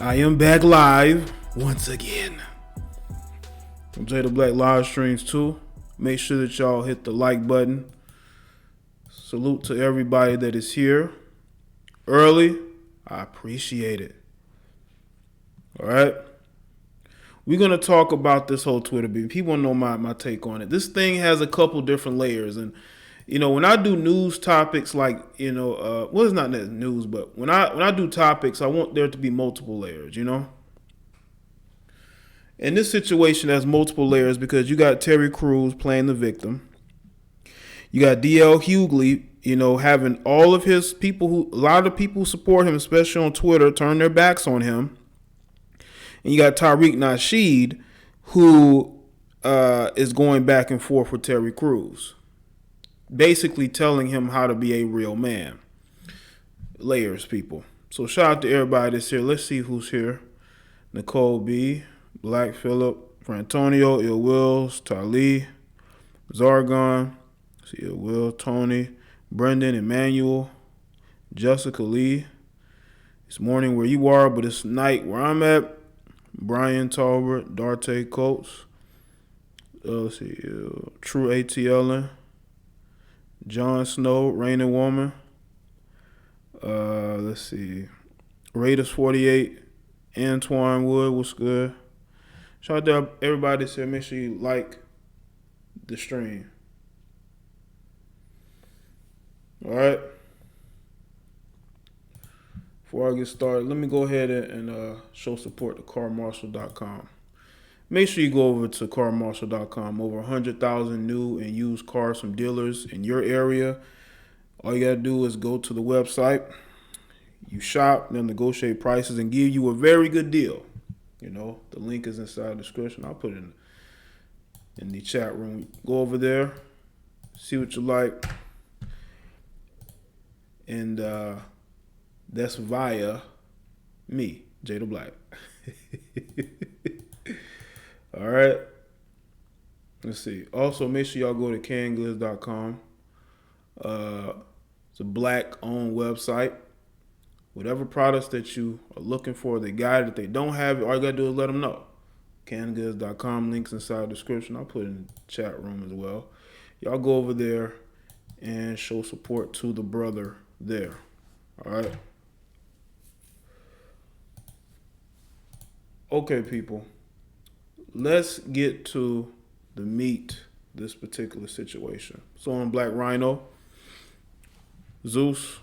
I am back live once again. I'm JDBlack live streams too. Make sure that y'all hit the like button. Salute to everybody that is here early. I appreciate it. All right. We're going to talk about this whole Twitter beef. People know my take on it. This thing has a couple different layers. And, when I do news topics like, well, it's not news, but when I do topics, I want there to be multiple layers, In this situation, has multiple layers because you got Terry Crews playing the victim. You got DL Hugley, having all of his people a lot of people who support him, especially on Twitter, turn their backs on him. And you got Tariq Nasheed, who is going back and forth with Terry Crews, basically telling him how to be a real man. Layers, people. So shout out to everybody that's here. Let's see who's here. Nicole B., Black Phillip, Frantonio, Ill Wills, Tali, Zargon, see Ill Will, Tony, Brendan, Emmanuel, Jessica Lee. It's morning where you are, but it's night where I'm at. Brian Talbert, Darte Coates, let's see, True ATLN, John Snow, Rain and Woman. Let's see, Raiders 48, Antoine Wood, what's good? Shout out to everybody that said make sure you like the stream. All right. Before I get started, let me go ahead and show support to carmarshall.com. Make sure you go over to carmarshall.com. Over 100,000 new and used cars from dealers in your area. All you got to do is go to the website. You shop, they'll negotiate prices and give you a very good deal. The link is inside the description. I'll put it in the chat room. Go over there, see what you like. And that's via me, JDBlack. All right. Let's see. Also, make sure y'all go to cangoods.com. It's a Black-owned website. Whatever products that you are looking for, they got it. If they don't have it, all you got to do is let them know. Cangoods.com, links inside the description. I'll put it in the chat room as well. Y'all go over there and show support to the brother there. All right. Okay, people. Let's get to the meat of this particular situation. So on Black Rhino, Zeus,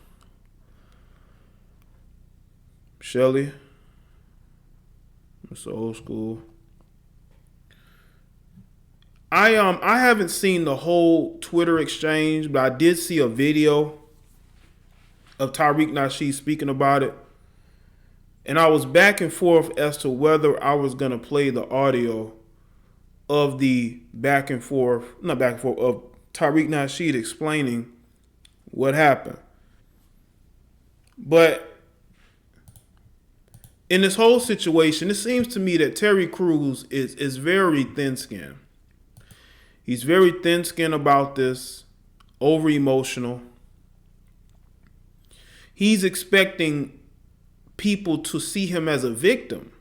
Shelly, Mr. Old School. I haven't seen the whole Twitter exchange, but I did see a video of Tariq Nasheed speaking about it. And I was back and forth as to whether I was going to play the audio of the of Tariq Nasheed explaining what happened. But in this whole situation, it seems to me that Terry Crews is very thin-skinned. He's very thin-skinned about this, over-emotional. He's expecting people to see him as a victim.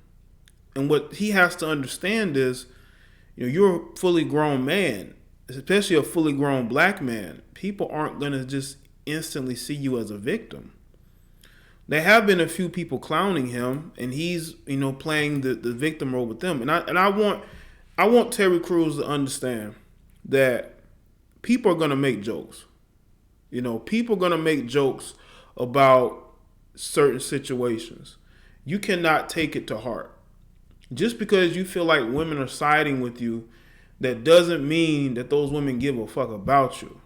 And what he has to understand is, you're a fully grown man, especially a fully grown black man. People aren't going to just instantly see you as a victim. There have been a few people clowning him, and he's, playing the victim role with them. And I want Terry Crews to understand that people are going to make jokes. People are going to make jokes about certain situations. You cannot take it to heart. Just because you feel like women are siding with you, that doesn't mean that those women give a fuck about you.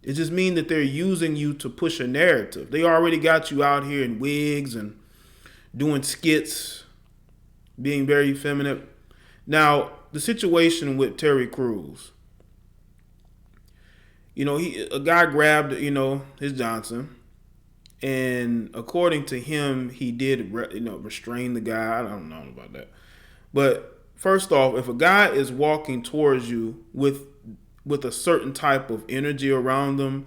It just means that they're using you to push a narrative. They already got you out here in wigs and doing skits, being very feminine. Now, the situation with Terry Crews, a guy grabbed, his Johnson, and according to him, he did, restrain the guy. I don't know about that. But first off, if a guy is walking towards you with a certain type of energy around them,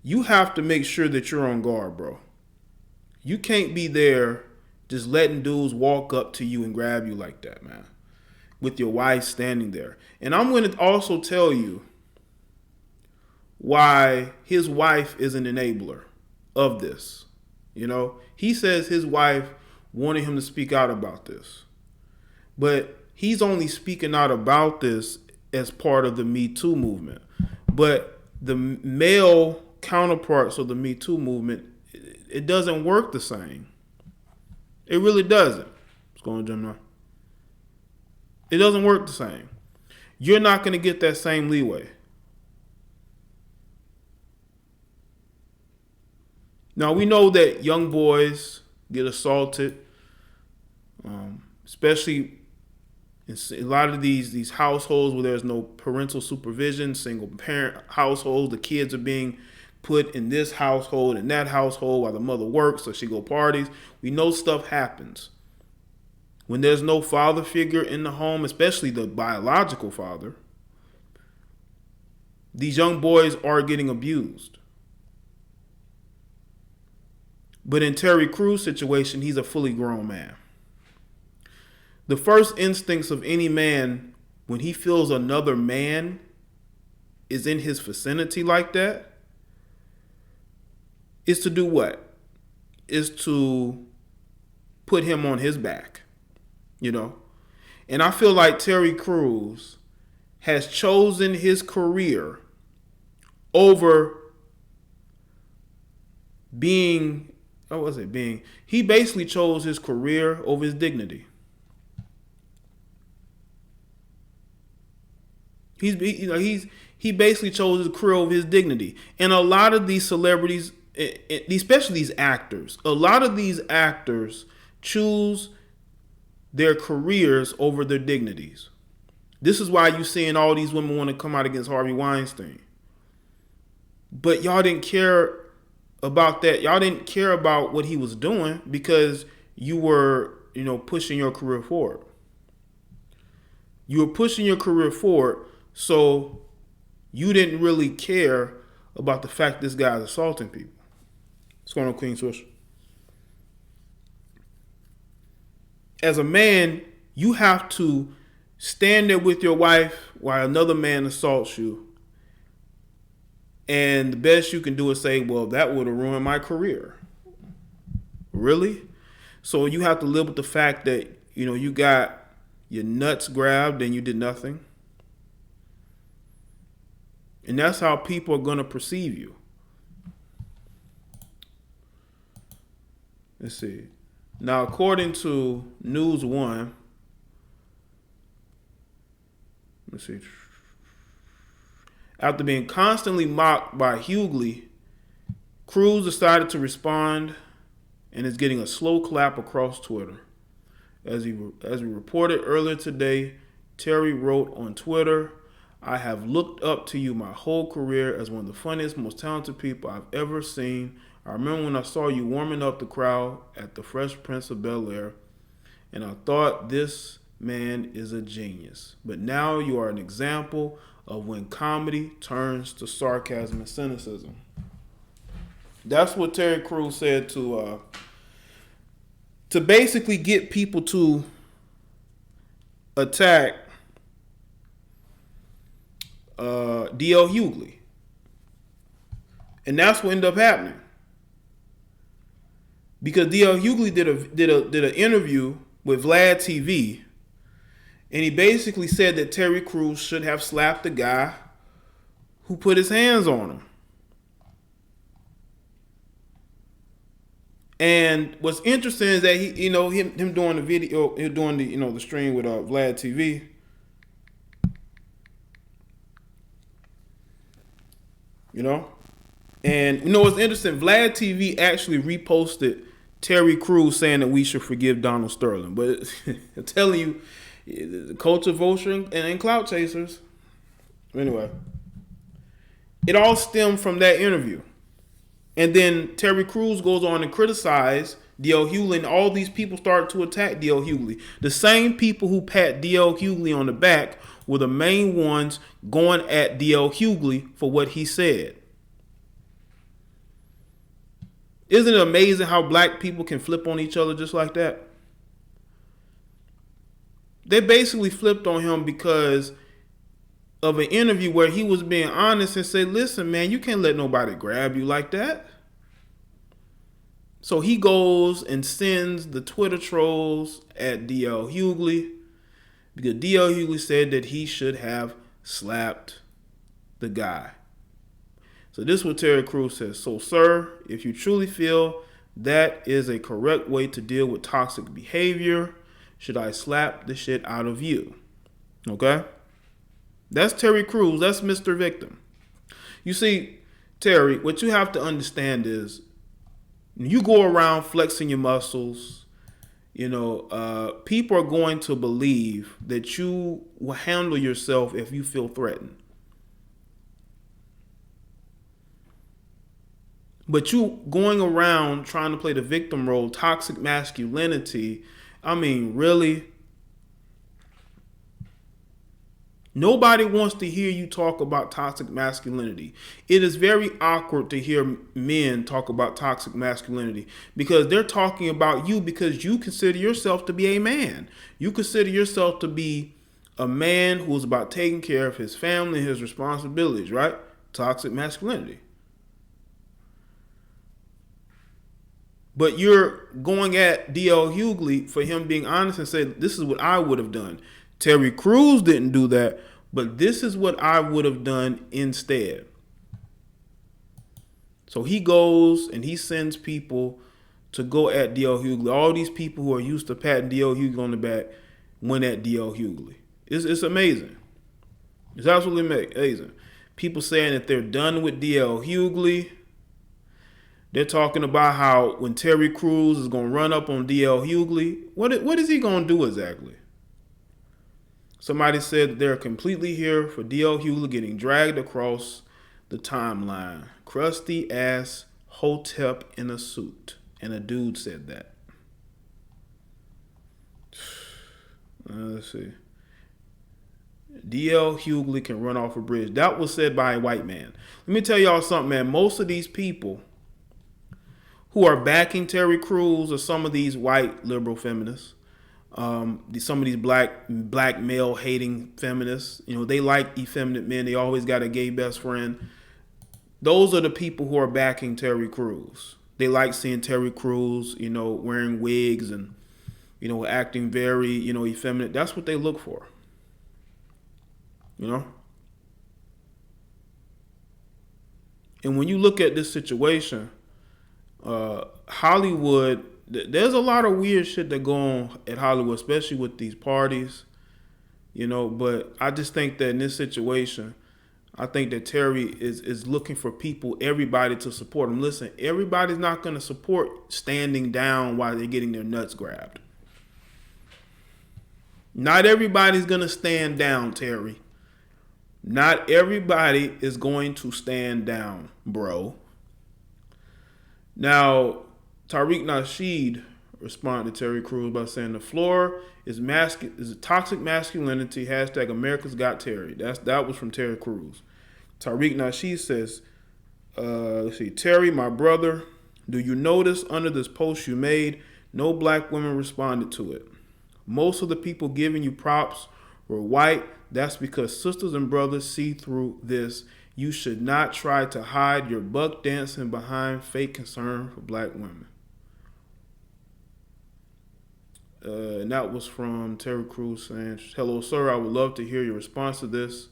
you have to make sure that you're on guard, bro. You can't be there just letting dudes walk up to you and grab you like that, man, with your wife standing there. And I'm going to also tell you why his wife is an enabler of this. You know, he says his wife wanted him to speak out about this, but he's only speaking out about this as part of the Me Too movement. But the male counterparts of the Me Too movement, it doesn't work the same. It really doesn't. What's going on, Gemini? It doesn't work the same. You're not going to get that same leeway. Now, we know that young boys get assaulted, especially in a lot of these households where there's no parental supervision, single parent households. The kids are being put in this household and that household while the mother works, so she go parties. We know stuff happens. When there's no father figure in the home, especially the biological father, these young boys are getting abused. But in Terry Crews' situation, he's a fully grown man. The first instincts of any man when he feels another man is in his vicinity like that is to do what? Is to put him on his back, you know? And I feel like Terry Crews has chosen his career over being, he basically chose his career over his dignity. He basically chose his career over his dignity. And a lot of these celebrities, especially these actors, a lot of these actors choose their careers over their dignities. This is why you're seeing all these women want to come out against Harvey Weinstein. But y'all didn't care about that. Y'all didn't care about what he was doing because you were, pushing your career forward. You were pushing your career forward, so you didn't really care about the fact this guy's assaulting people. What's going on, Queen Swish? As a man, you have to stand there with your wife while another man assaults you. And the best you can do is say, well, that would have ruined my career. Really? So you have to live with the fact that, you got your nuts grabbed and you did nothing. And that's how people are going to perceive you. Let's see. Now, according to News One, let's see. After being constantly mocked by Hugley, Crews decided to respond and is getting a slow clap across Twitter. As we reported earlier today, Terry wrote on Twitter, "I have looked up to you my whole career as one of the funniest, most talented people I've ever seen. I remember when I saw you warming up the crowd at the Fresh Prince of Bel-Air, and I thought this man is a genius. But now you are an example of when comedy turns to sarcasm and cynicism." That's what Terry Crews said to basically get people to attack D.L. Hugley. And that's what ended up happening. Because D.L. Hugley did an interview with Vlad TV, and he basically said that Terry Crews should have slapped the guy who put his hands on him. And what's interesting is that he, him doing the video, doing the stream with Vlad TV. And what's interesting? Vlad TV actually reposted Terry Crews saying that we should forgive Donald Sterling. But I'm telling you, the culture vulture and clout chasers. Anyway, it all stemmed from that interview. And then Terry Crews goes on and criticize D.L. Hughley, and all these people started to attack D.L. Hughley. The same people who pat D.L. Hughley on the back were the main ones going at D.L. Hughley for what he said. Isn't it amazing how black people can flip on each other just like that? They basically flipped on him because of an interview where he was being honest and said, listen, man, you can't let nobody grab you like that. So he goes and sends the Twitter trolls at DL Hugley because DL Hugley said that he should have slapped the guy. So this is what Terry Crews says. So, sir, if you truly feel that is a correct way to deal with toxic behavior, should I slap the shit out of you? Okay? That's Terry Crews. That's Mr. Victim. You see, Terry, what you have to understand is you go around flexing your muscles, people are going to believe that you will handle yourself if you feel threatened. But you going around trying to play the victim role, toxic masculinity, I mean, really? Nobody wants to hear you talk about toxic masculinity. It is very awkward to hear men talk about toxic masculinity because they're talking about you because you consider yourself to be a man. You consider yourself to be a man who's about taking care of his family, his responsibilities, right? Toxic masculinity. But you're going at DL Hugley for him being honest and saying, this is what I would have done. Terry Crews didn't do that, but this is what I would have done instead. So he goes and he sends people to go at DL Hugley. All these people who are used to patting DL Hugley on the back went at DL Hugley. It's amazing. It's absolutely amazing. People saying that they're done with DL Hugley. They're talking about how when Terry Crews is going to run up on DL Hugley, what is he going to do exactly? Somebody said they're completely here for DL Hugley getting dragged across the timeline. Crusty ass Hotep in a suit. And a dude said that. Let's see. DL Hugley can run off a bridge. That was said by a white man. Let me tell y'all something, man. Most of these people who are backing Terry Crews are some of these white liberal feminists. Some of these black male hating feminists. They like effeminate men. They always got a gay best friend. Those are the people who are backing Terry Crews. They like seeing Terry Crews, wearing wigs and, acting very, effeminate. That's what they look for. And when you look at this situation, Hollywood, there's a lot of weird shit that go on at Hollywood, especially with these parties, but I just think that in this situation, I think that Terry is looking for everybody to support him. Listen, everybody's not going to support standing down while they're getting their nuts grabbed. Not everybody's going to stand down, Terry. Not everybody is going to stand down, bro. Now, Tariq Nasheed responded to Terry Crews by saying the floor is toxic masculinity, hashtag America's Got Terry. That was from Terry Crews. Tariq Nasheed says, let's see, Terry, my brother, do you notice under this post you made, no black women responded to it. Most of the people giving you props were white. That's because sisters and brothers see through this. You should not try to hide your buck dancing behind fake concern for black women. And that was from Terry Crews saying, hello, sir, I would love to hear your response to this.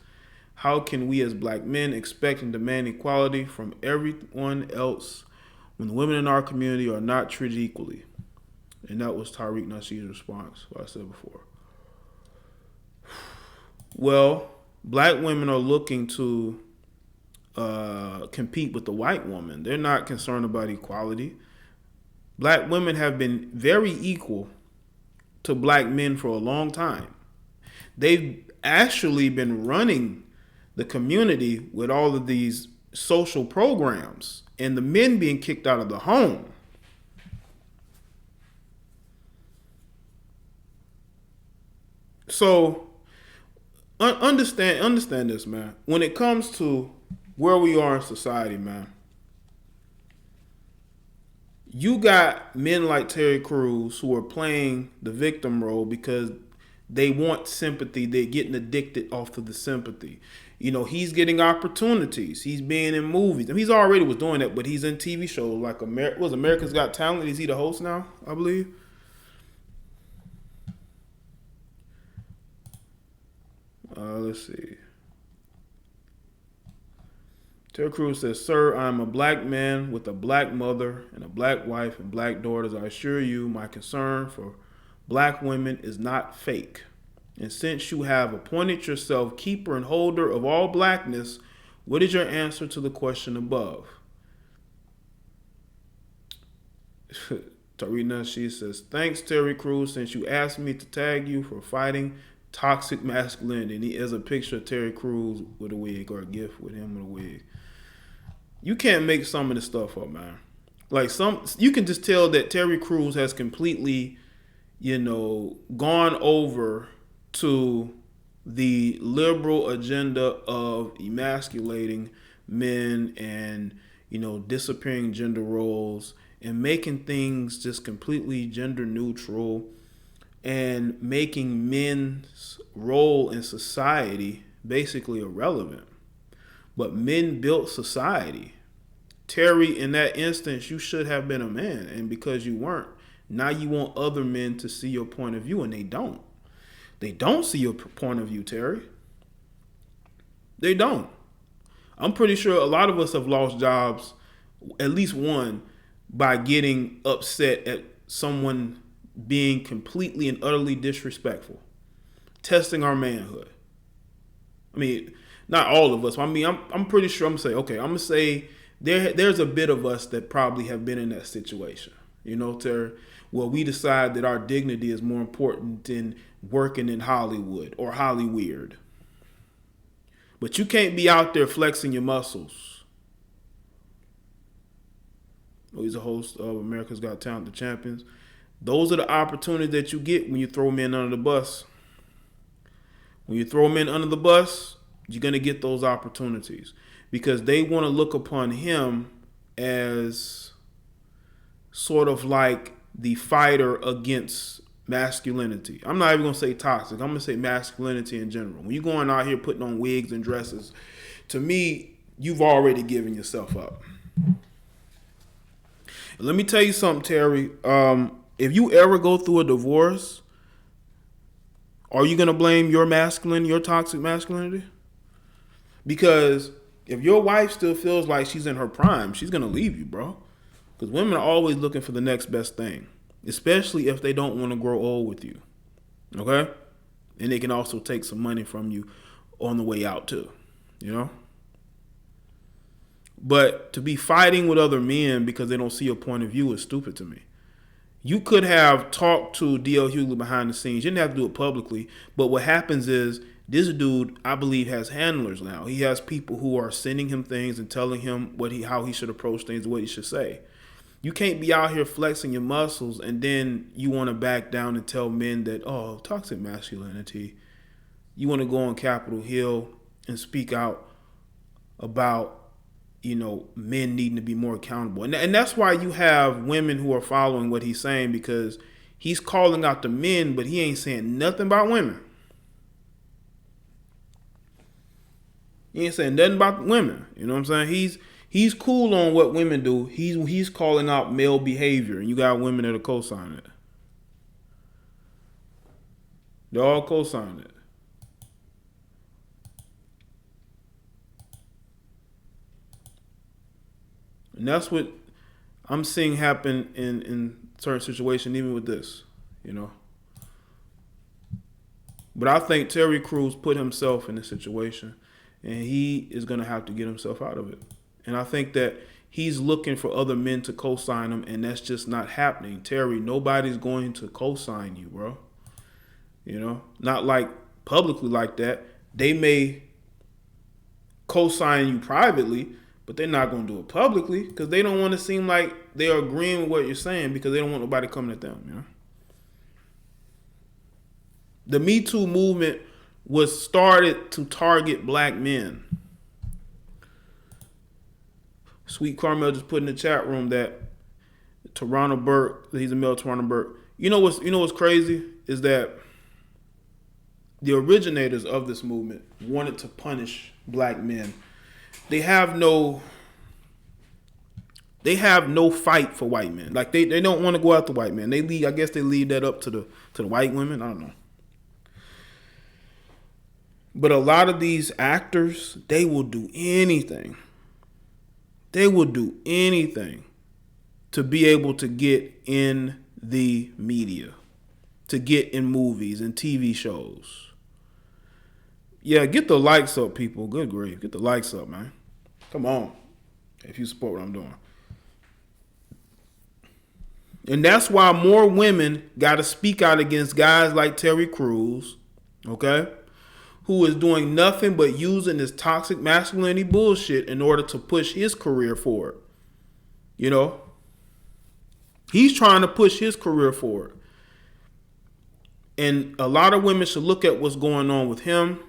How can we as black men expect and demand equality from everyone else when the women in our community are not treated equally? And that was Tariq Nasheed's response, what I said before. Well, black women are looking to compete with the white woman. They're not concerned about equality. Black women have been very equal to black men for a long time. They've actually been running the community with all of these social programs and the men being kicked out of the home. So understand this, man. When it comes to where we are in society, man, you got men like Terry Crews who are playing the victim role because they want sympathy. They're getting addicted off of the sympathy. You know, he's getting opportunities. He's being in movies. I mean, he's already was doing that, but he's in TV shows like America's Got Talent. Is he the host now, I believe? Let's see. Terry Crews says, "Sir, I'm a black man with a black mother and a black wife and black daughters. I assure you my concern for black women is not fake. And since you have appointed yourself keeper and holder of all blackness, what is your answer to the question above?" Tariq Nasheed says, "Thanks, Terry Crews, since you asked me to tag you for fighting toxic masculinity." And he has a picture of Terry Crews with a wig, or a gif with him with a wig. You can't make some of this stuff up, man. Like, you can just tell that Terry Crews has completely, gone over to the liberal agenda of emasculating men and, disappearing gender roles and making things just completely gender neutral and making men's role in society basically irrelevant. But men built society. Terry, in that instance, you should have been a man. And because you weren't, now you want other men to see your point of view, and they don't. They don't see your point of view, Terry. They don't. I'm pretty sure a lot of us have lost jobs, at least one, by getting upset at someone being completely and utterly disrespectful, testing our manhood. I mean, not all of us. I mean, I'm pretty sure I'm gonna say there's a bit of us that probably have been in that situation. Terry, well, we decide that our dignity is more important than working in Hollywood or Hollyweird. But you can't be out there flexing your muscles. Oh, he's a host of America's Got Talent, the Champions. Those are the opportunities that you get when you throw men under the bus. When you throw men under the bus, you're going to get those opportunities because they want to look upon him as sort of like the fighter against masculinity. I'm not even going to say toxic. I'm going to say masculinity in general. When you're going out here putting on wigs and dresses, to me, you've already given yourself up. Let me tell you something, Terry. If you ever go through a divorce, are you going to blame your toxic masculinity? Because if your wife still feels like she's in her prime, she's going to leave you, bro. Because women are always looking for the next best thing, especially if they don't want to grow old with you. Okay? And they can also take some money from you on the way out too, But to be fighting with other men because they don't see your point of view is stupid to me. You could have talked to D.L. Hugley behind the scenes. You didn't have to do it publicly. But what happens is this dude, I believe, has handlers now. He has people who are sending him things and telling him how he should approach things, what he should say. You can't be out here flexing your muscles and then you want to back down and tell men that, oh, toxic masculinity. You want to go on Capitol Hill and speak out about men needing to be more accountable. And that's why you have women who are following what he's saying, because he's calling out the men, but he ain't saying nothing about women. He ain't saying nothing about women. You know what I'm saying? He's cool on what women do. He's calling out male behavior, and you got women that are co-signing it. They're all co-signing it. And that's what I'm seeing happen in certain situations, even with this, But I think Terry Crews put himself in this situation, and he is going to have to get himself out of it. And I think that he's looking for other men to co-sign him, and that's just not happening. Terry, nobody's going to co-sign you, bro. Not like publicly like that. They may co-sign you privately, but they're not going to do it publicly because they don't want to seem like they're agreeing with what you're saying because they don't want nobody coming at them, The Me Too movement was started to target black men. Sweet Carmel just put in the chat room that Toronto Burke. He's a male Toronto Burke. You know what's crazy is that the originators of this movement wanted to punish black men. They have no fight for white men. Like they don't want to go after white men. I guess they leave that up to the white women. I don't know. But a lot of these actors, they will do anything. They will do anything to be able to get in the media, to get in movies and TV shows. Yeah, get the likes up, people. Good grief. Get the likes up, man. Come on. If you support what I'm doing. And that's why more women got to speak out against guys like Terry Crews, okay, who is doing nothing but using this toxic masculinity bullshit in order to push his career forward. You know? He's trying to push his career forward. And a lot of women should look at what's going on with him,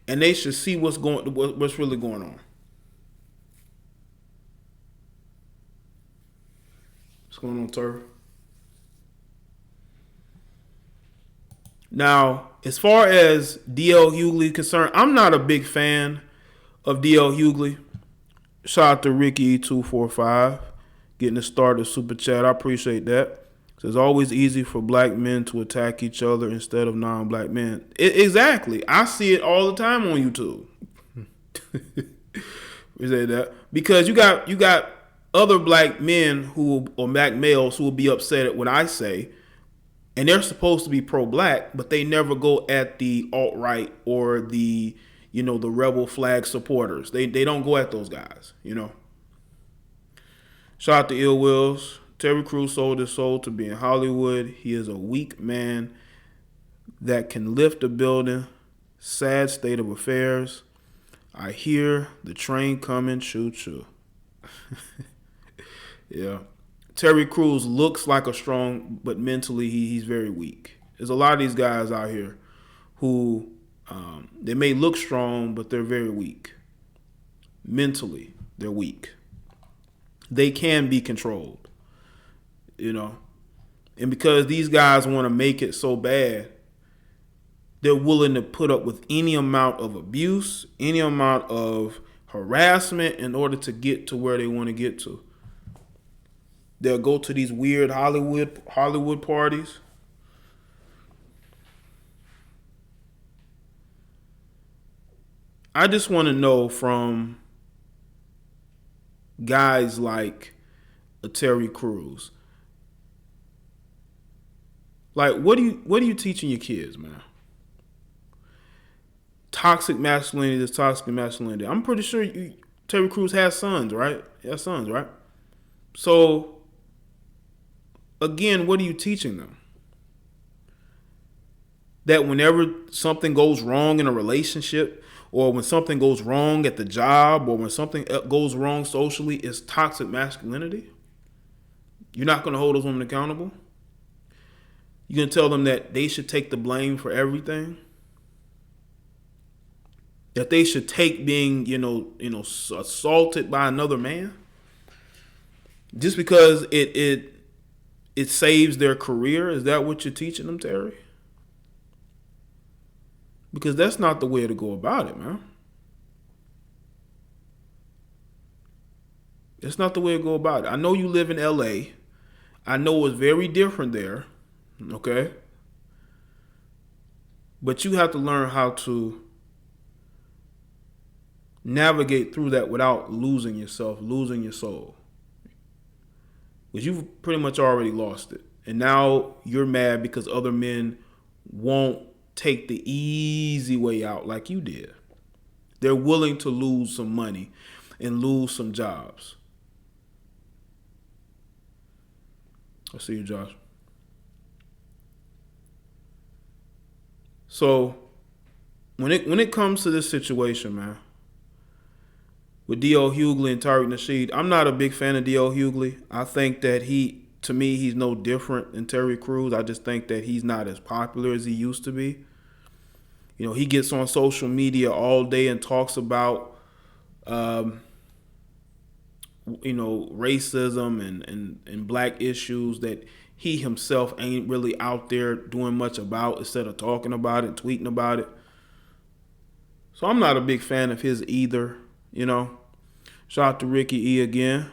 and they should see what's really going on. What's going on, Tariq? Now, as far as DL Hugley is concerned, I'm not a big fan of DL Hugley. Shout out to Ricky245 getting the start of Super Chat. I appreciate that. It's always easy for black men to attack each other instead of non-black men. Exactly. I see it all the time on YouTube. We say that because you got other black men or black males who will be upset at what I say, and they're supposed to be pro-black, but they never go at the alt-right or the rebel flag supporters. They don't go at those guys. Shout out to Ill Wills. Terry Crews sold his soul to be in Hollywood. He is a weak man that can lift a building. Sad state of affairs. I hear the train coming, choo choo. Yeah. Terry Crews looks like a strong, but mentally he's very weak. There's a lot of these guys out here who they may look strong, but they're very weak. Mentally, they're weak. They can be controlled. And because these guys want to make it so bad, they're willing to put up with any amount of abuse, any amount of harassment in order to get to where they want to get to. They'll go to these weird Hollywood parties. I just want to know from guys like a Terry Crews, like, what are you teaching your kids, man? Toxic masculinity is toxic masculinity. I'm pretty sure Terry Crews has sons, right? He has sons, right? So, again, what are you teaching them? That whenever something goes wrong in a relationship, or when something goes wrong at the job, or when something goes wrong socially, it's toxic masculinity? You're not going to hold those women accountable? You're going to tell them that they should take the blame for everything? That they should take being, assaulted by another man? Just because it saves their career? Is that what you're teaching them, Terry? Because that's not the way to go about it, man. It's not the way to go about it. I know you live in LA. I know it's very different there. Okay? But you have to learn how to navigate through that without losing yourself, losing your soul. Because you've pretty much already lost it. And now you're mad because other men won't take the easy way out like you did. They're willing to lose some money and lose some jobs. I see you, Josh. So when it comes to this situation, man, with D.L. Hugley and Tariq Nasheed, I'm not a big fan of D.L. Hugley. I think that to me, he's no different than Terry Crews. I just think that he's not as popular as he used to be. He gets on social media all day and talks about racism and black issues that he himself ain't really out there doing much about, instead of talking about it, tweeting about it. So I'm not a big fan of his either. Shout out to Ricky E again.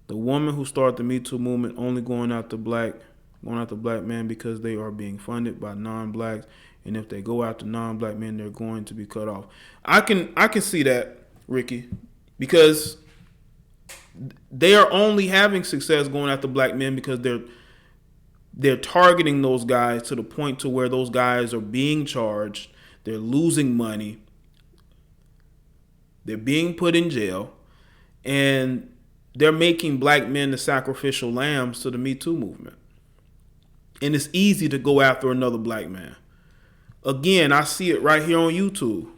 The woman who started the Me Too movement only going after black men because they are being funded by non-blacks, and if they go after non-black men, they're going to be cut off. I can see that, Ricky, because they are only having success going after black men because they're targeting those guys to the point to where those guys are being charged, they're losing money, they're being put in jail, and they're making black men the sacrificial lambs to the Me Too movement. And it's easy to go after another black man. Again, I see it right here on YouTube.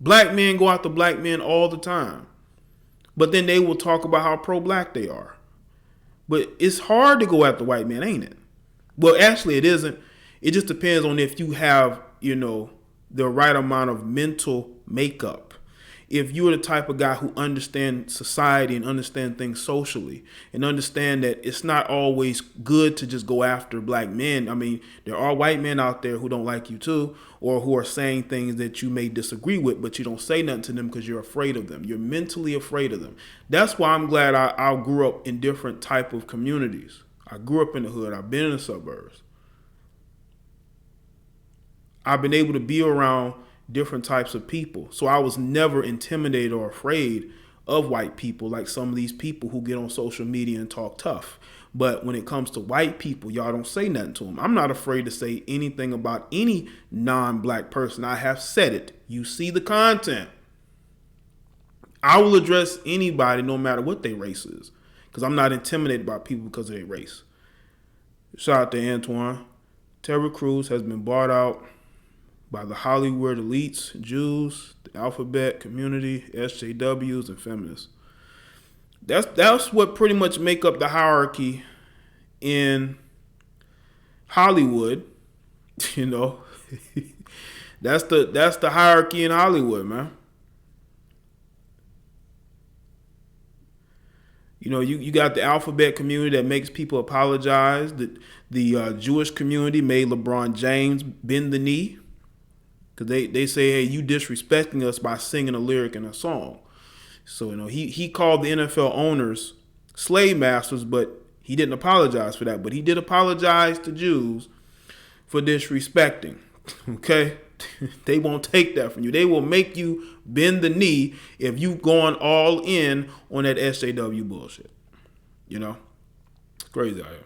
Black men go after black men all the time. But then they will talk about how pro-black they are. But it's hard to go after white men, ain't it? Well, actually, it isn't. It just depends on if you have, the right amount of mental makeup. If you're the type of guy who understands society and understand things socially and understand that it's not always good to just go after black men. I mean, there are white men out there who don't like you too, or who are saying things that you may disagree with, but you don't say nothing to them because you're afraid of them. You're mentally afraid of them. That's why I'm glad I grew up in different type of communities. I grew up in the hood. I've been in the suburbs. I've been able to be around different types of people. So I was never intimidated or afraid of white people like some of these people who get on social media and talk tough. But when it comes to white people, y'all don't say nothing to them. I'm not afraid to say anything about any non-black person. I have said it. You see the content. I will address anybody no matter what their race is, because I'm not intimidated by people because of their race. Shout out to Antoine. Tariq Cruz has been bought out by the Hollywood elites, Jews, the alphabet community, SJWs, and feminists. That's what pretty much make up the hierarchy in Hollywood. That's the hierarchy in Hollywood, man. You got the alphabet community that makes people apologize. The Jewish community made LeBron James bend the knee. Because they say, hey, you disrespecting us by singing a lyric in a song. So, he called the NFL owners slave masters, but he didn't apologize for that. But he did apologize to Jews for disrespecting. Okay? They won't take that from you. They will make you bend the knee if you going all in on that SJW bullshit. It's crazy out here.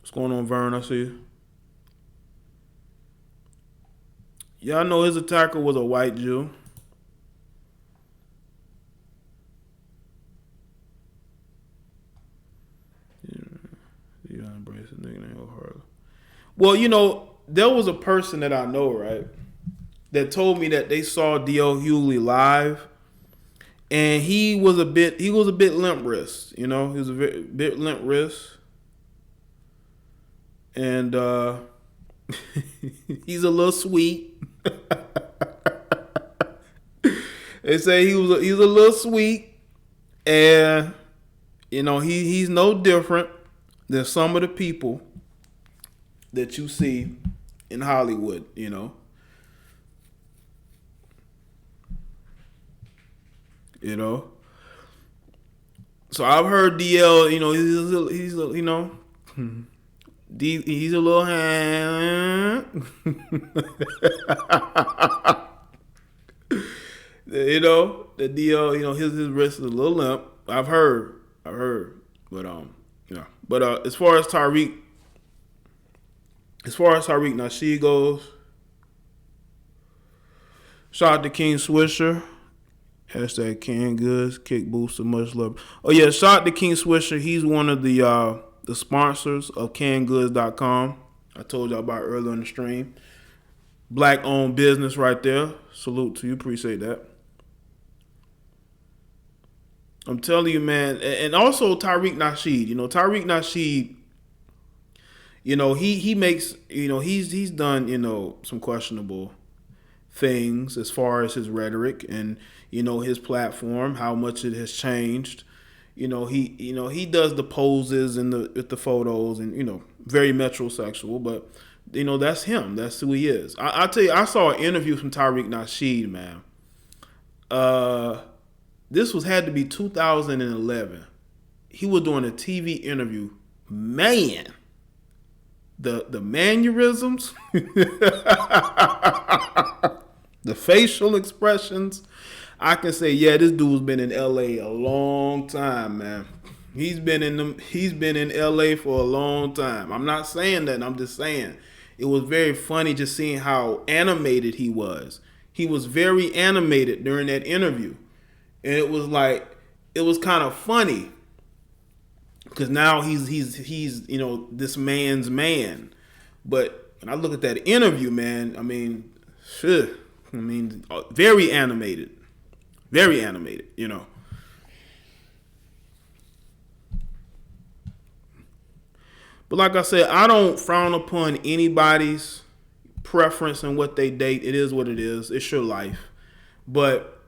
What's going on, Vern? I see you. Y'all know his attacker was a white Jew. Yeah, embrace it, nigga named Harley. Well, there was a person that I know, right, that told me that they saw D.L. Hugley live, and he was a bit limp wrist. He was a bit limp wrist. And he's a little sweet. They say he's a little sweet, and he's no different than some of the people that you see in Hollywood. So I've heard DL. He's a little hand. The DL, his wrist is a little limp. I've heard. But as far as Tariq Nasheed goes, shout out to King Swisher. Hashtag Can Goods, Kick Booster, much love. Oh yeah, shout out to King Swisher. He's one of the sponsors of CanGoods.com. I told y'all about earlier in the stream. Black owned business right there. Salute to you. Appreciate that. I'm telling you, man. And also Tariq Nasheed. Tariq Nasheed, he makes, he's done, some questionable things as far as his rhetoric and, his platform, how much it has changed. He does the poses and the photos and, very metrosexual, but that's him. That's who he is. I tell you, I saw an interview from Tariq Nasheed, man. This had to be 2011. He was doing a TV interview. Man, the mannerisms, the facial expressions. I can say, yeah, this dude's been in LA a long time, man. He's been in LA for a long time. I'm not saying that. I'm just saying it was very funny just seeing how animated he was. He was very animated during that interview. And it was kind of funny because now he's this man's man. But when I look at that interview, man, I mean, very animated. Very animated, But like I said, I don't frown upon anybody's preference and what they date. It is what it is. It's your life. But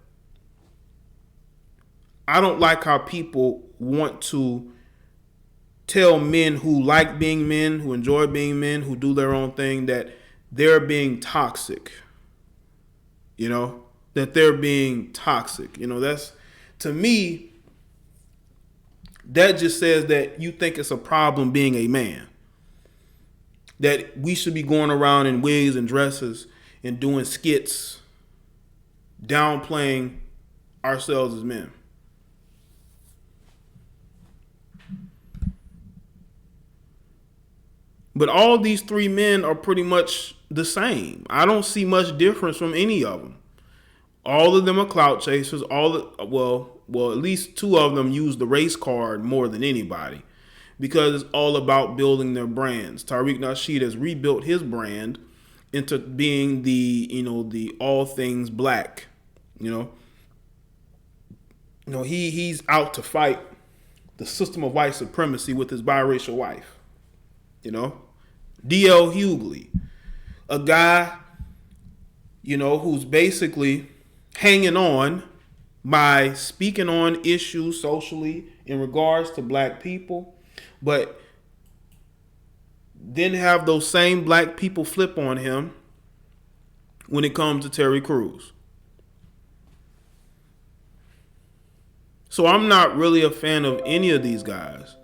I don't like how people want to tell men who like being men, who enjoy being men, who do their own thing, that they're being toxic. That they're being toxic. That's, to me, that just says that you think it's a problem being a man. That we should be going around in wigs and dresses and doing skits, downplaying ourselves as men. But all these three men are pretty much the same. I don't see much difference from any of them. All of them are clout chasers. Well, at least two of them use the race card more than anybody because it's all about building their brands. Tariq Nasheed has rebuilt his brand into being the all things black. He's out to fight the system of white supremacy with his biracial wife. DL Hugley, a guy, who's basically hanging on by speaking on issues socially in regards to black people, but then have those same black people flip on him when it comes to Terry Crews. So I'm not really a fan of any of these guys.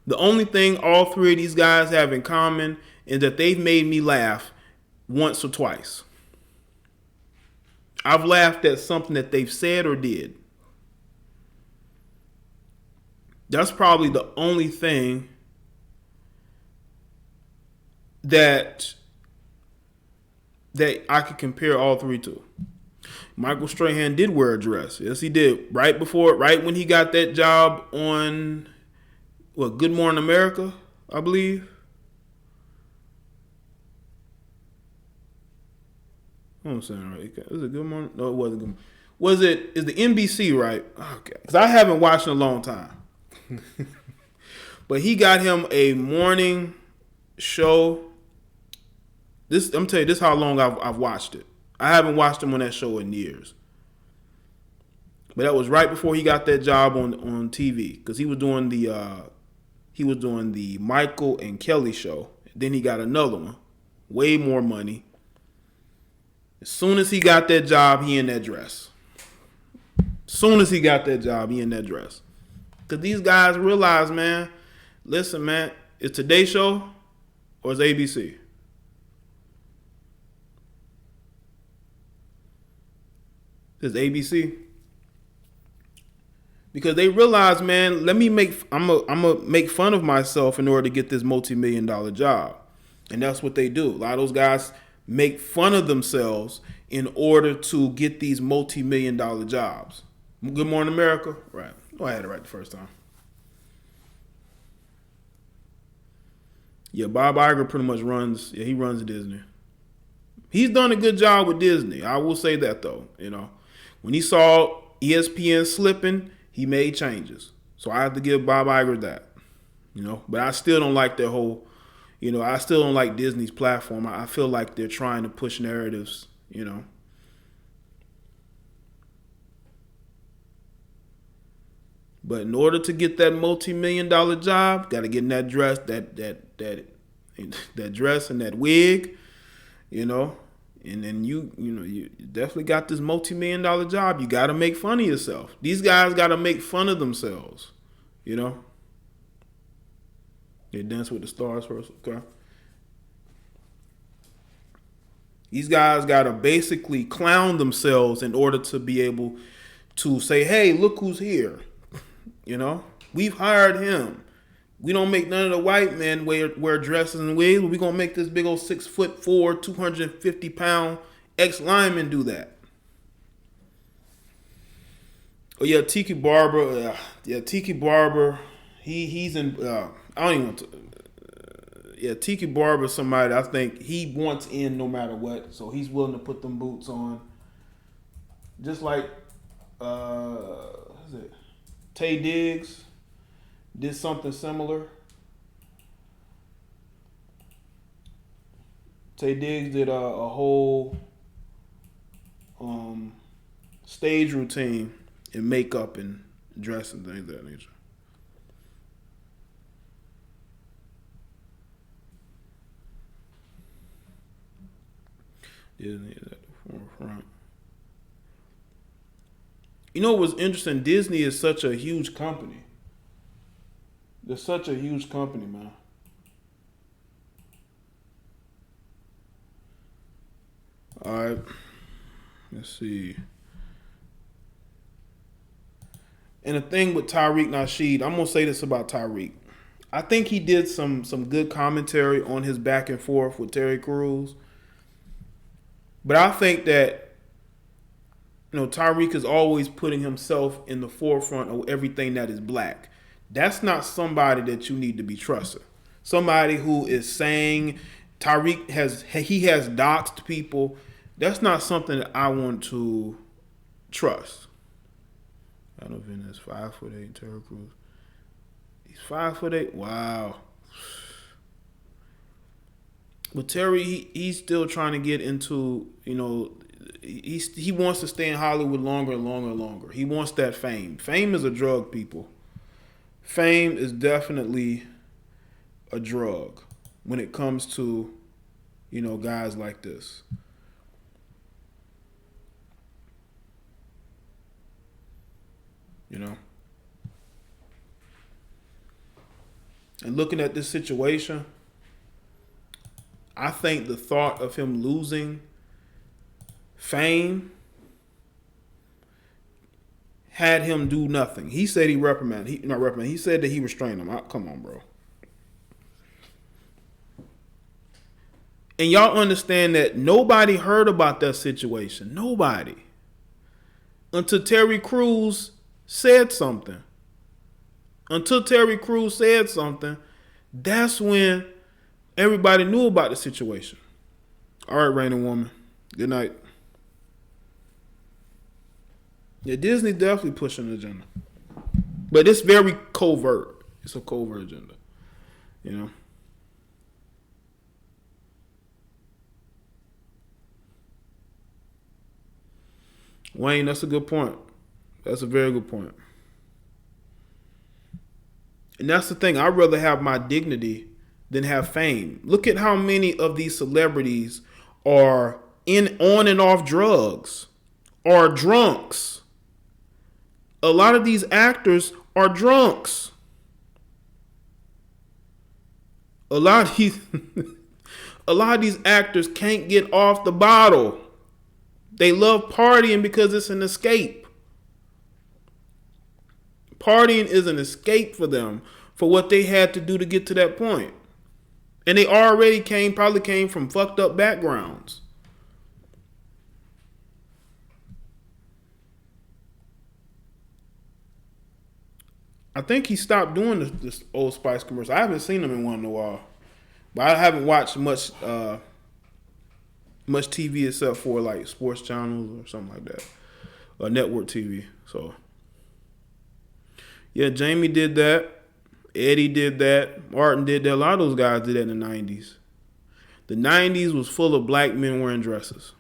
The only thing all three of these guys have in common is that they've made me laugh once or twice. I've laughed at something that they've said or did. That's probably the only thing that I could compare all three to. Michael Strahan did wear a dress. Yes, he did. Right when he got that job on Good Morning America, I believe. I'm saying right. Was it Good Morning? No, it wasn't Good. Is the NBC right? Okay, because I haven't watched in a long time. But he got him a morning show. I'm telling you, this is how long I've watched it. I haven't watched him on that show in years. But that was right before he got that job on TV, because he was doing the Michael and Kelly show. Then he got another one, way more money. As soon as he got that job, he in that dress. Because these guys realize, man, listen, man, it's Today Show or it's ABC. It's ABC. Because they realize, man, I'm gonna make fun of myself in order to get this multi-million-dollar job. And that's what they do. A lot of those guys make fun of themselves in order to get these multi-million-dollar jobs. Good Morning America? Right. Oh, I had it right the first time. Yeah, Bob Iger pretty much runs Disney. He's done a good job with Disney. I will say that though. When he saw ESPN slipping, he made changes. So I have to give Bob Iger that. But I still don't like their whole. I still don't like Disney's platform. I feel like they're trying to push narratives. But in order to get that multi-million-dollar job, got to get in that dress, that dress and that wig, and then you definitely got this multi-million-dollar job. You got to make fun of yourself. These guys got to make fun of themselves. They dance with the stars first, okay? These guys got to basically clown themselves in order to be able to say, hey, look who's here. We've hired him. We don't make none of the white men wear dresses and wigs. We're going to make this big old 6'4", 250-pound ex-lineman do that. Oh, yeah, Tiki Barber. Tiki Barber. He's in... I don't even want to... Tiki Barber is somebody I think he wants in no matter what. So he's willing to put them boots on. Just like... what is it? Tay Diggs did something similar. Tay Diggs did a whole stage routine in makeup and dress and things of that nature. Disney is at the forefront. What's interesting? Disney is such a huge company. They're such a huge company, man. All right. Let's see. And the thing with Tariq Nasheed, I'm going to say this about Tariq. I think he did some good commentary on his back and forth with Terry Crews. But I think that Tariq is always putting himself in the forefront of everything that is black. That's not somebody that you need to be trusting. Somebody who is saying Tariq has doxed people. That's not something that I want to trust. I don't know if it's 5'8", Terry Crews. He's 5'8". Wow. But Terry, he's still trying to get into, he wants to stay in Hollywood longer and longer and longer. He wants that fame. Fame is a drug, people. Fame is definitely a drug when it comes to, guys like this. And looking at this situation, I think the thought of him losing fame had him do nothing. He said he reprimanded. He said that he restrained him. Come on, bro. And y'all understand that nobody heard about that situation. Nobody. Until Terry Crews said something. That's when everybody knew about the situation. All right, Rainy Woman. Good night. Yeah, Disney definitely pushing an agenda. But it's very covert. It's a covert agenda. Wayne, that's a good point. That's a very good point. And that's the thing. I'd rather have my dignity than have fame. Look at how many of these celebrities are on and off drugs, are drunks. A lot of these actors are drunks. A lot of these actors can't get off the bottle. They love partying because it's an escape. Partying is an escape for them for what they had to do to get to that point. And they probably came from fucked up backgrounds. I think he stopped doing this Old Spice commercial. I haven't seen him in one in a while. But I haven't watched much much TV except for like sports channels or something like that, or network TV. So yeah, Jamie did that. Eddie did that. Martin did that. A lot of those guys did that in the 90s. The 90s was full of black men wearing dresses.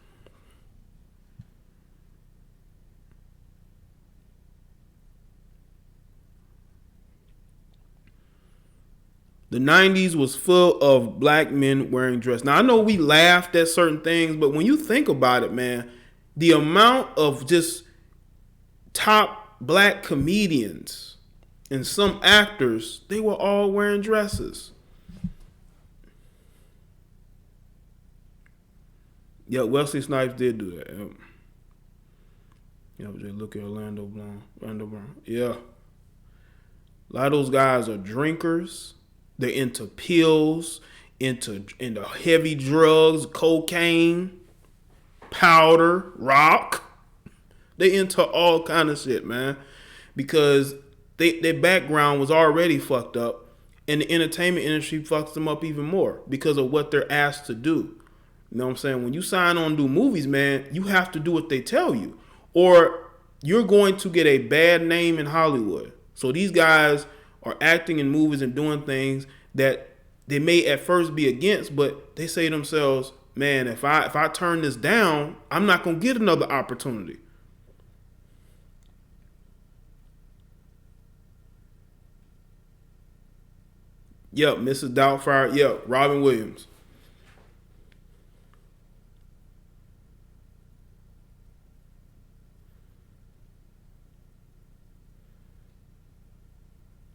The 90s was full of black men wearing dresses. Now, I know we laughed at certain things, but when you think about it, man, the amount of just top black comedians and some actors, they were all wearing dresses. Yeah, Wesley Snipes did do that. Yeah, just look at Orlando Brown. Yeah. A lot of those guys are drinkers. They're into pills, into heavy drugs, cocaine, powder, rock. They into all kind of shit, man. Because their background was already fucked up, and the entertainment industry fucks them up even more because of what they're asked to do. You know what I'm saying? When you sign on to do movies, man, you have to do what they tell you, or you're going to get a bad name in Hollywood. So these guys are acting in movies and doing things that they may at first be against, but they say to themselves, man, if I turn this down, I'm not going to get another opportunity. Yep, Mrs. Doubtfire. Yep, Robin Williams.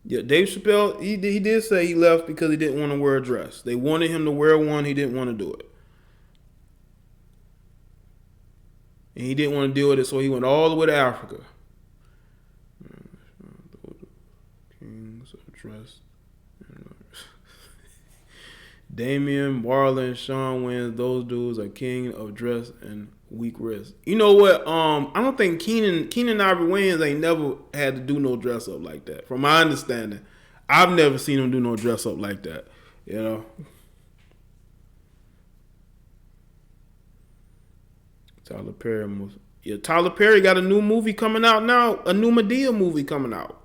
Yeah, Dave Chappelle, he did say he left because he didn't want to wear a dress. They wanted him to wear one. He didn't want to do it. And he didn't want to deal with it, so he went all the way to Africa. Kings of dress. Damian, Marlon, Sean Wayans, those dudes are king of dress and weak wrist. You know what? I don't think Keenan Ivory Wayans ain't never had to do no dress up like that. From my understanding, I've never seen him do no dress up like that. You know. Tyler Perry got a new movie coming out now. A new Madea movie coming out.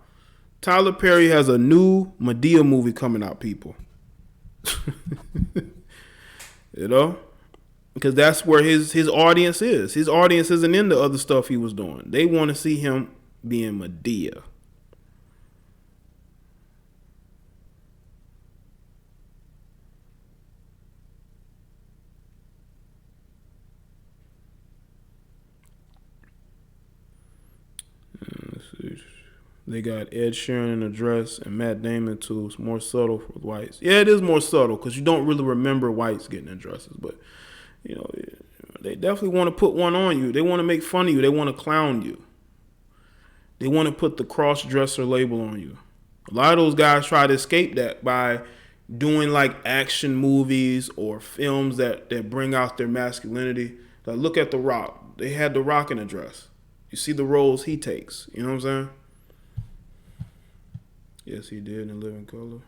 Tyler Perry has a new Madea movie coming out, people. You know, because that's where his audience is. His audience isn't into other stuff he was doing. They want to see him being Madea. Let's see. They got Ed Sheeran in a dress and Matt Damon too. It's more subtle for whites. Yeah, it is more subtle because you don't really remember whites getting in dresses. But, you know, they definitely want to put one on you. They want to make fun of you. They want to clown you. They want to put the cross-dresser label on you. A lot of those guys try to escape that by doing like action movies or films that bring out their masculinity. Like, look at The Rock. They had The Rock in a dress. You see the roles he takes. You know what I'm saying? Yes, he did in Living Color.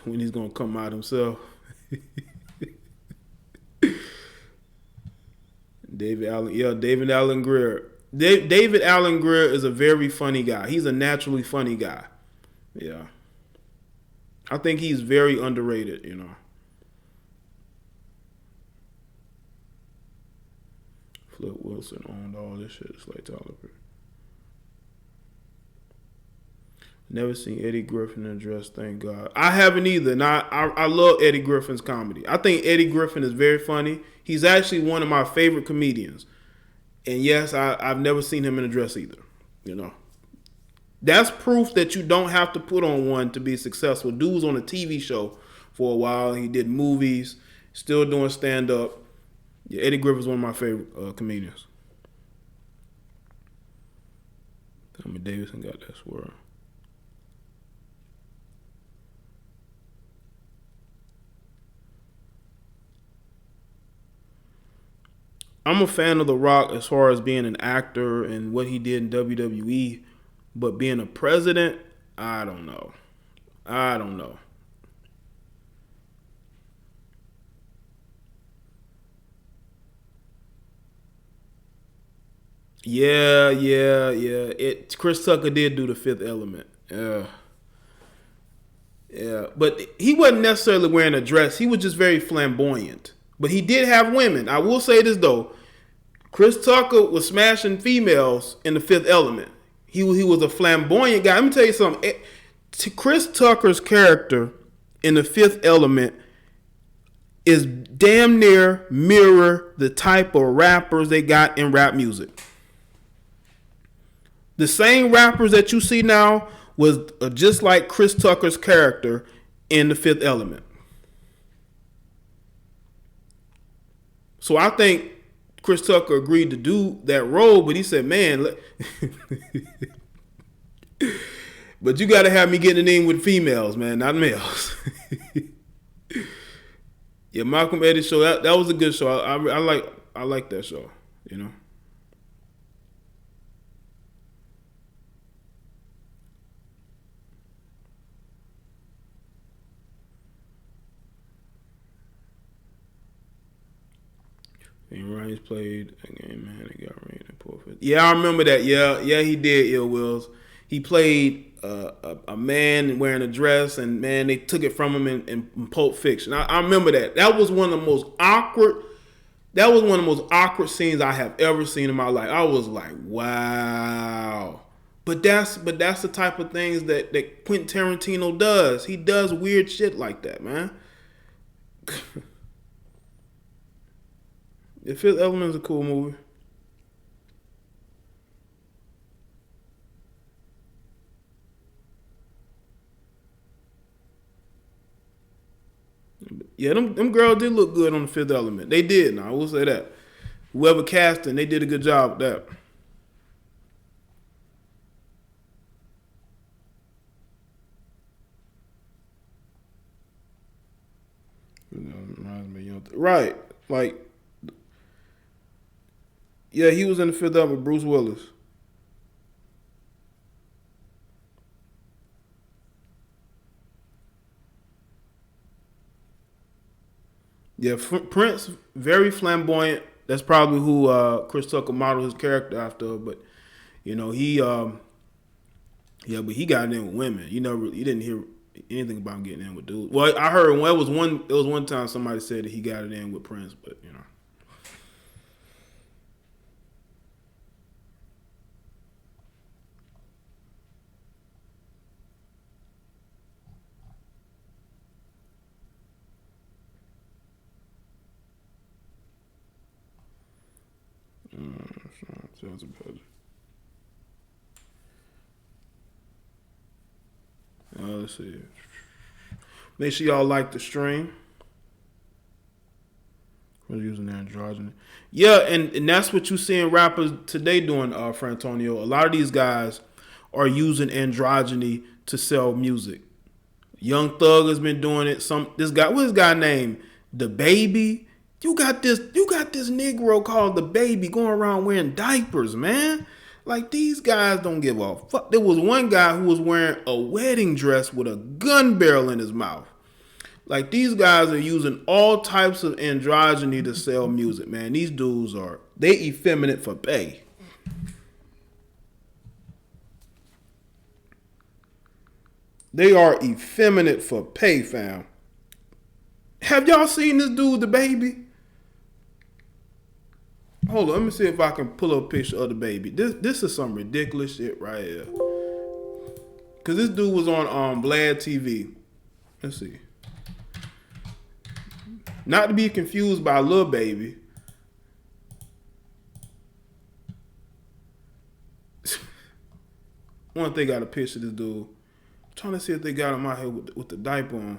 When he's gonna come out himself. David Allen Greer. David Allen Greer is a very funny guy. He's a naturally funny guy. Yeah. I think he's very underrated, you know. Flip Wilson owned all this shit. It's like Tyler Perry. Never seen Eddie Griffin in a dress, thank God. I haven't either, and I love Eddie Griffin's comedy. I think Eddie Griffin is very funny. He's actually one of my favorite comedians. And yes, I've never seen him in a dress either. You know. That's proof that you don't have to put on one to be successful. Dude was on a TV show for a while. He did movies, still doing stand-up. Yeah, Eddie Griffin's one of my favorite comedians. Tommy Davidson got that swirl. I'm a fan of The Rock as far as being an actor and what he did in WWE, but being a president, I don't know. I don't know. Yeah. Chris Tucker did do the Fifth Element. Yeah. But he wasn't necessarily wearing a dress. He was just very flamboyant. But he did have women. I will say this though. Chris Tucker was smashing females in the Fifth Element. He was a flamboyant guy. Let me tell you something. Chris Tucker's character in the Fifth Element is damn near mirror the type of rappers they got in rap music. The same rappers that you see now was just like Chris Tucker's character in the Fifth Element. So I think Chris Tucker agreed to do that role, but he said, "Man, but you got to have me getting in with females, man, not males." Yeah, Malcolm X show that was a good show. I like that show. You know. And Ryan's played a game, man. He got rain and poor fit. Yeah, I remember that. Yeah, he did. Ill Wills. He played a man wearing a dress, and man, they took it from him in Pulp Fiction. I remember that. That was one of the most awkward. That was one of the most awkward scenes I have ever seen in my life. I was like, wow. But that's the type of things that Quentin Tarantino does. He does weird shit like that, man. The Fifth Element is a cool movie. Yeah, them girls did look good on the Fifth Element. They did. Now I will say that. Whoever casting, they did a good job with that. Right, like, yeah, he was in the Fifth Element with Bruce Willis. Yeah, Prince, very flamboyant. That's probably who Chris Tucker modeled his character after. But you know, but he got in with women. You didn't hear anything about him getting in with dudes. Well, I heard it was one time somebody said that he got it in with Prince, but you know. Sounds about it. Let's see. Make sure y'all like the stream. We're using androgyny. Yeah, and that's what you seeing rappers today doing, Frantonio. A lot of these guys are using androgyny to sell music. Young Thug has been doing it. What's this guy named The Baby? You got this Negro called The Baby going around wearing diapers, man. Like, these guys don't give a fuck. There was one guy who was wearing a wedding dress with a gun barrel in his mouth. Like, these guys are using all types of androgyny to sell music, man. These dudes they effeminate for pay. They are effeminate for pay, fam. Have y'all seen this dude, The Baby? Hold on, let me see if I can pull up a picture of The Baby. This is some ridiculous shit right here. Cause this dude was on Vlad TV. Let's see. Not to be confused by Lil Baby. I wonder if they got a picture of this dude. I'm trying to see if they got him out here with the diaper on.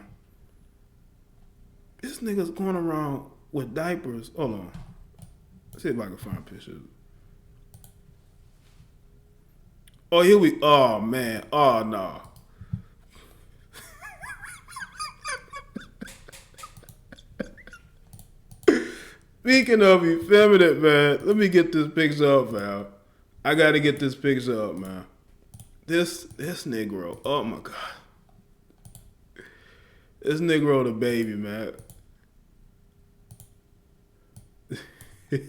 This nigga's going around with diapers. Hold on. Let's see if I can find a picture. Oh, here we. Oh man. Oh no. Speaking of effeminate, man, let me get this picture up, man. I gotta get this picture up, man. This Negro. Oh my god. This nigga wrote a baby, man. This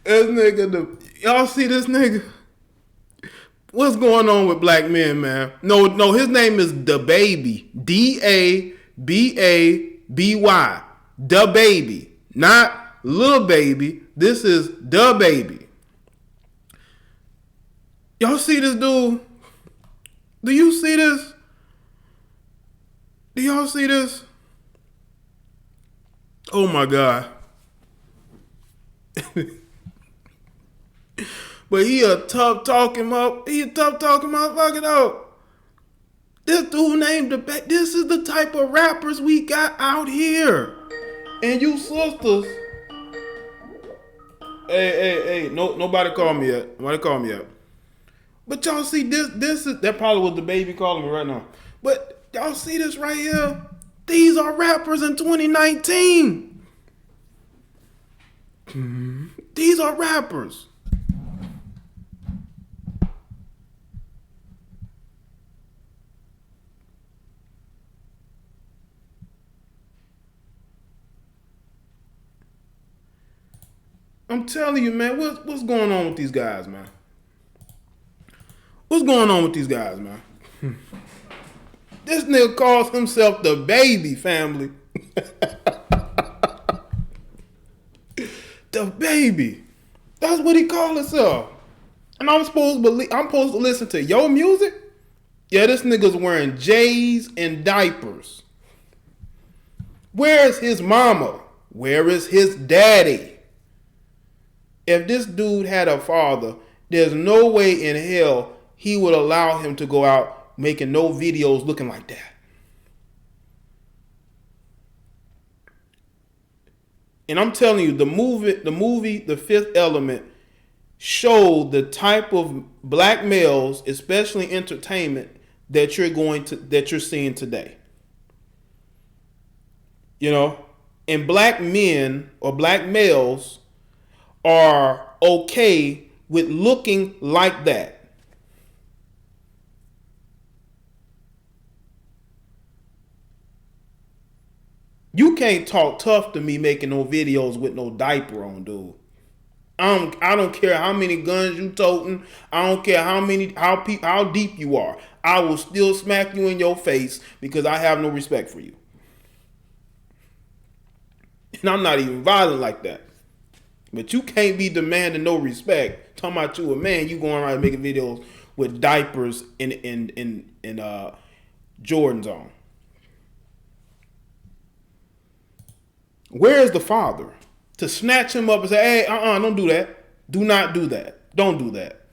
nigga, y'all see this nigga? What's going on with black men, man? No, his name is DaBaby. DABABY. DaBaby. Not Lil Baby. This is DaBaby. Y'all see this dude? Do you see this? Do y'all see this? Oh my God. But he a tough talking motherfucker though. This dude named this is the type of rappers we got out here. And you sisters. Hey, nobody call me yet. But y'all see this is that probably was the baby calling me right now. But y'all see this right here? These are rappers in 2019. These are rappers. I'm telling you, man, what's going on with these guys, man? What's going on with these guys, man? This nigga calls himself DaBaby, family. DaBaby. That's what he called himself. And I'm supposed to listen to your music? Yeah, this nigga's wearing J's and diapers. Where is his mama? Where is his daddy? If this dude had a father, there's no way in hell he would allow him to go out making no videos looking like that. And I'm telling you, the movie, The Fifth Element, showed the type of black males, especially entertainment, that you're seeing today. You know, and black men or black males are okay with looking like that. You can't talk tough to me making no videos with no diaper on, dude. I don't care how many guns you toting. I don't care how deep you are. I will still smack you in your face because I have no respect for you. And I'm not even violent like that. But you can't be demanding no respect. Talking about you a man, you going around making videos with diapers and Jordans on. Where is the father to snatch him up and say, hey, don't do that. Do not do that. Don't do that.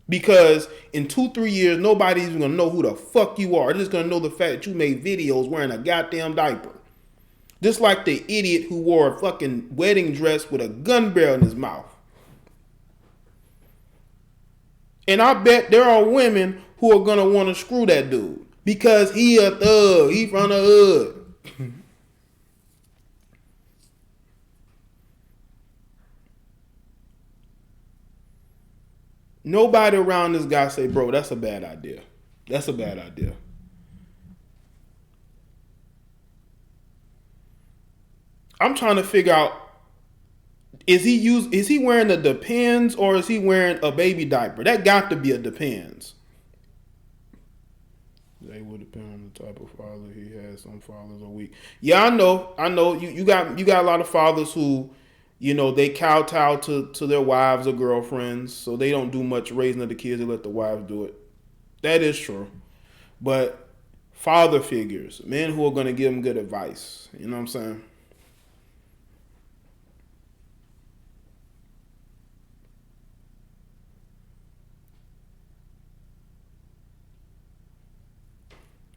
Because in 2-3 years, nobody's even going to know who the fuck you are. They're just going to know the fact that you made videos wearing a goddamn diaper. Just like the idiot who wore a fucking wedding dress with a gun barrel in his mouth. And I bet there are women who are going to want to screw that dude. Because he a thug. He from the hood. Nobody around this guy say, bro, that's a bad idea. That's a bad idea. I'm trying to figure out, is he wearing a Depends or is he wearing a baby diaper? That got to be a Depends. They would depend on the type of father he has. Some fathers are weak. Yeah, I know. You got a lot of fathers who, you know, they kowtow to their wives or girlfriends, so they don't do much raising of the kids. They let the wives do it. That is true. But father figures, men who are going to give them good advice. You know what I'm saying?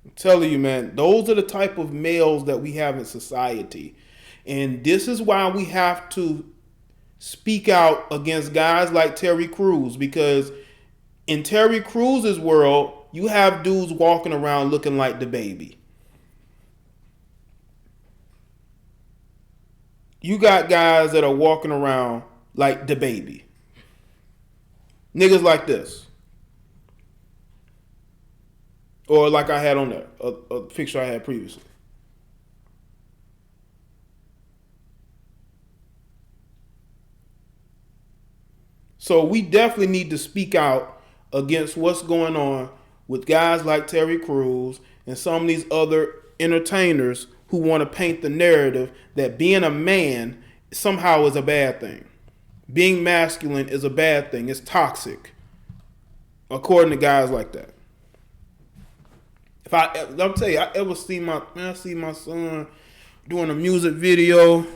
I'm telling you, man, those are the type of males that we have in society. And this is why we have to speak out against guys like Terry Crews, because in Terry Crews' world, you have dudes walking around looking like DaBaby. You got guys that are walking around like the baby. Niggas like this. Or like I had on there, a picture I had previously. So we definitely need to speak out against what's going on with guys like Tariq and some of these other entertainers who want to paint the narrative that being a man somehow is a bad thing. Being masculine is a bad thing. It's toxic, according to guys like that. I'll tell you, I see my son doing a music video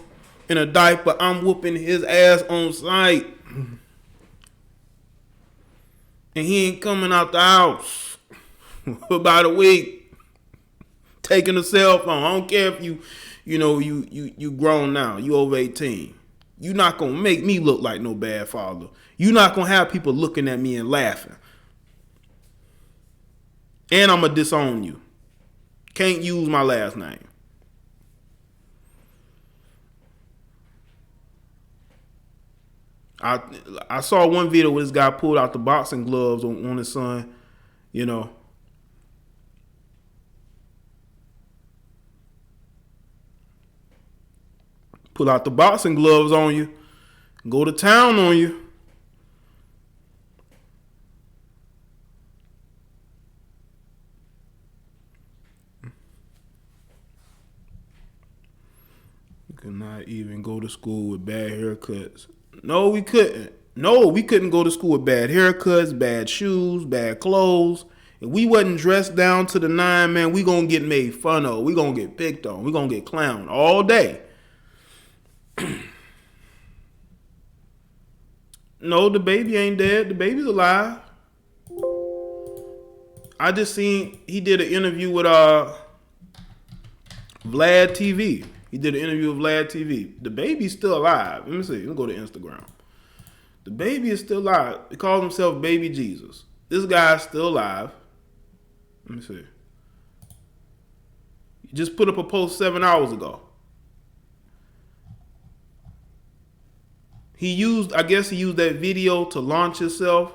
in a diaper. I'm whooping his ass on sight. And he ain't coming out the house for about a week. Taking a cell phone. I don't care if you grown now. You over 18. You not gonna make me look like no bad father. You not gonna have people looking at me and laughing. And I'm gonna disown you. Can't use my last name. I saw one video where this guy pulled out the boxing gloves on his son, you know. Pull out the boxing gloves on you. Go to town on you. You could not even go to school with bad haircuts. No, we couldn't. No, we couldn't go to school with bad haircuts, bad shoes, bad clothes. If we wasn't dressed down to the nine, man, we gonna get made fun of. We gonna get picked on. We gonna get clowned all day. No, the baby ain't dead. The baby's alive. I just seen he did an interview with Vlad TV. He did an interview with Vlad TV. The baby's still alive. Let me see. Let me go to Instagram. The baby is still alive. He calls himself Baby Jesus. This guy's still alive. Let me see. He just put up a post 7 hours ago. I guess he used that video to launch himself.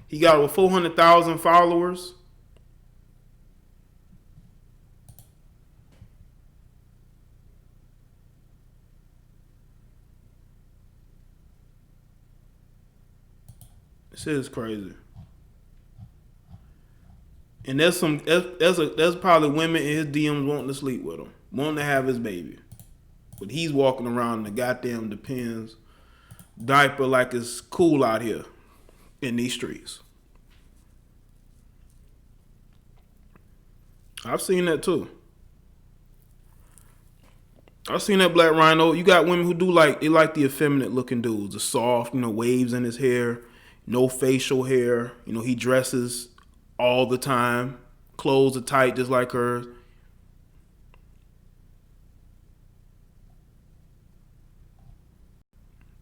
He got over 400,000 followers. This is crazy. And there's probably women in his DMs wanting to sleep with him, wanting to have his baby. But he's walking around in the goddamn Depends diaper like it's cool out here in these streets. I've seen that too. I've seen that Black Rhino. You got women who they like the effeminate looking dudes, the soft, waves in his hair, no facial hair. He dresses all the time. Clothes are tight just like hers.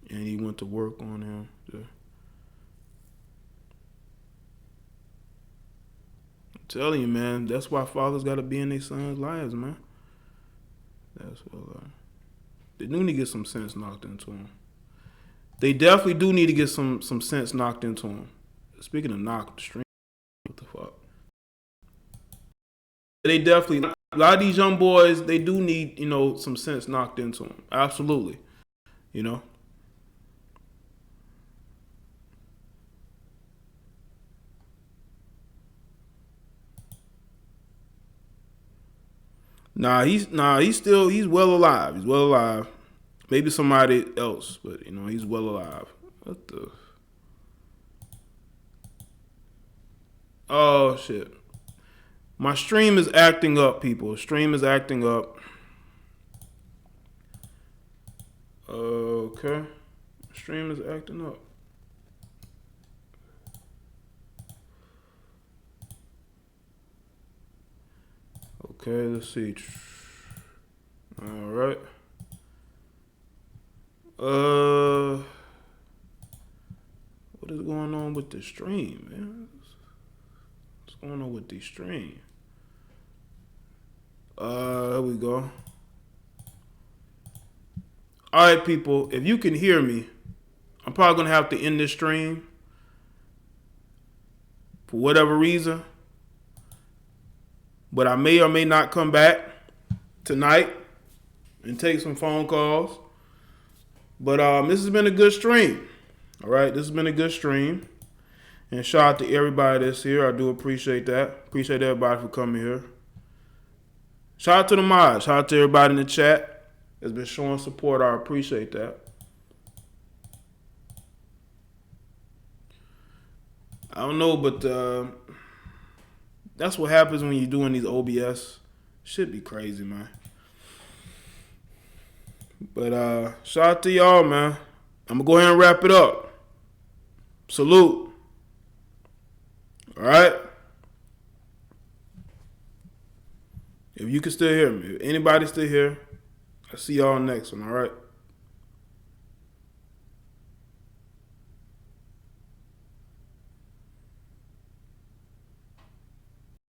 And he went to work on him. Yeah. I'm telling you, man, that's why fathers got to be in their sons' lives, man. That's what they do need to get some sense knocked into them. They definitely do need to get some sense knocked into them. Speaking of knocked, the stream, what the fuck? They definitely, a lot of these young boys, they do need, some sense knocked into them. Absolutely. He's well alive. He's well alive. Maybe somebody else, but he's well alive. What the? Oh shit. My stream is acting up, people. Stream is acting up. Okay. Stream is acting up. Okay, let's see. All right. What is going on with the stream, man? What's going on with the stream? Here we go. All right, people, if you can hear me, I'm probably going to have to end this stream for whatever reason. But I may or may not come back tonight and take some phone calls. But this has been a good stream. All right, this has been a good stream. And shout out to everybody that's here. I do appreciate that. Appreciate everybody for coming here. Shout out to the mods. Shout out to everybody in the chat that's been showing support. I appreciate that. I don't know, but that's what happens when you're doing these OBS. Should be crazy, man. But shout out to y'all, man. I'm going to go ahead and wrap it up. Salute. All right? If you can still hear me. If anybody's still here, I'll see y'all next one, all right?